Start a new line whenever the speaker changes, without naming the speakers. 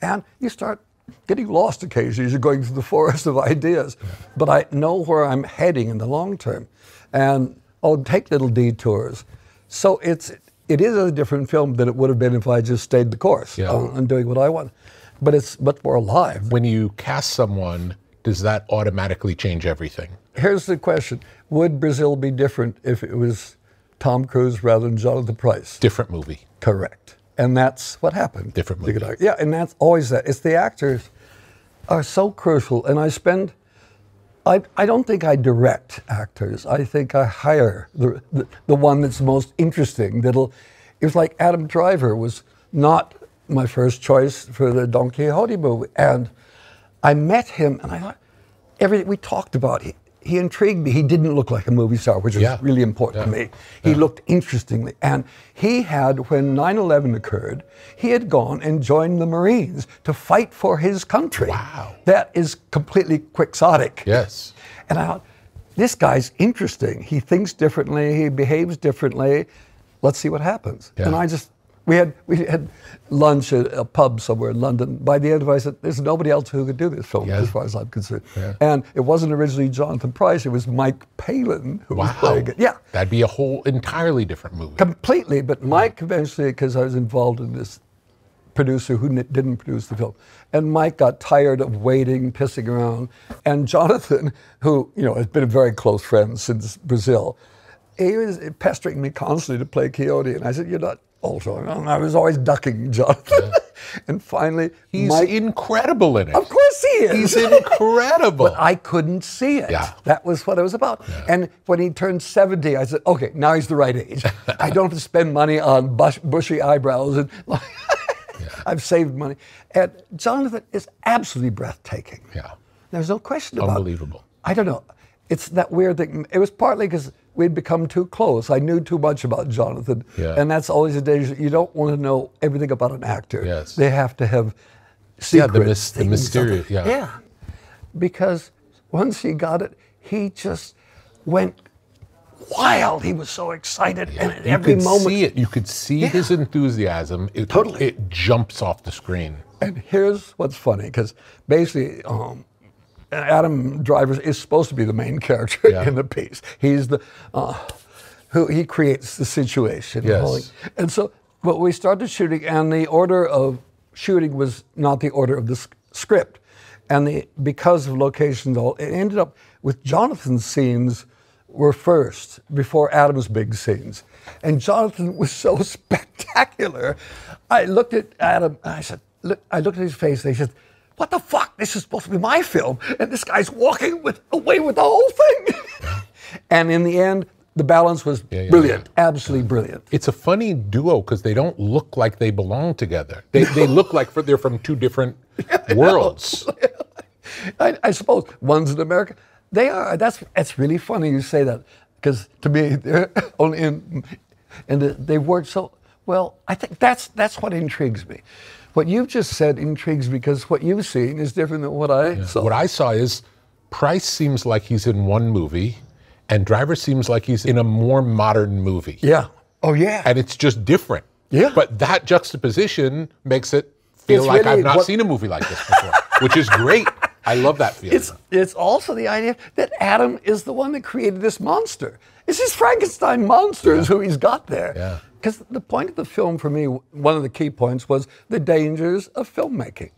And you start getting lost occasionally as you're going through the forest of ideas. But I know where I'm heading in the long term. And I'll take little detours. So it is a different film than it would have been if I just stayed the course on doing what I want. But it's much more alive.
When you cast someone, does that automatically change everything?
Here's the question. Would Brazil be different if it was Tom Cruise rather than Jonathan Pryce?
Different movie.
Correct. And that's what happened.
Different movie.
Yeah, and that's always that. It's the actors are so crucial. And I don't think I direct actors. I think I hire the one that's most interesting. It was like Adam Driver was not my first choice for the Don Quixote movie. And I met him and I thought, everything we talked about, he intrigued me. He didn't look like a movie star, which was really important to me. He looked interestingly. And he had, when 9/11 occurred, he had gone and joined the Marines to fight for his country.
Wow.
That is completely quixotic.
Yes.
And I thought, this guy's interesting. He thinks differently. He behaves differently. Let's see what happens.
Yeah.
And we had lunch at a pub somewhere in London. By the end of it, I said, there's nobody else who could do this film, as far as I'm concerned. Yeah. And it wasn't originally Jonathan Pryce, it was Mike Palin who was playing it. Yeah.
That'd be a whole entirely different movie.
Completely, but Mike eventually, because I was involved in this producer who didn't produce the film, and Mike got tired of waiting, pissing around, and Jonathan, who has been a very close friend since Brazil, he was pestering me constantly to play Quixote, and I said, you're not also, I was always ducking Jonathan. And finally,
he's incredible in it.
Of course he is.
He's incredible.
But I couldn't see it. Yeah. That was what it was about. Yeah. And when he turned 70, I said, okay, now he's the right age. I don't have to spend money on bushy eyebrows. And I've saved money. And Jonathan is absolutely breathtaking.
Yeah.
There's no question about it.
Unbelievable.
I don't know. It's that weird thing. It was partly because we'd become too close. I knew too much about Jonathan. Yeah. And that's always a danger. You don't want to know everything about an actor.
Yes.
They have to have secrets.
The mysterious. Yeah.
Yeah. Because once he got it, he just went wild. He was so excited. And at every moment.
See it. You could see his enthusiasm.
Totally.
It jumps off the screen.
And here's what's funny, because basically, Adam Driver is supposed to be the main character in the piece. He's the he creates the situation.
Yes.
And so, but we started shooting, and the order of shooting was not the order of the script, and because of locations, it ended up with Jonathan's scenes were first before Adam's big scenes, and Jonathan was so spectacular. I looked at Adam, and I said, I looked at his face, and he said, what the fuck? This is supposed to be my film, and this guy's walking away with the whole thing. And in the end, the balance was brilliant, absolutely brilliant.
It's a funny duo because they don't look like they belong together. They look like they're from two different worlds.
I suppose one's in America. They are. That's really funny you say that, because to me they're only and they work so well. I think that's what intrigues me. What you've just said intrigues me because what you've seen is different than what I saw.
What I saw is Pryce seems like he's in one movie, and Driver seems like he's in a more modern movie.
Yeah. Oh, yeah.
And it's just different.
Yeah.
But that juxtaposition makes it feel like I've not seen a movie like this before, which is great. I love that feeling.
It's also the idea that Adam is the one that created this monster. It's his Frankenstein monster is who he's got there.
Yeah.
Because the point of the film for me, one of the key points was the dangers of filmmaking.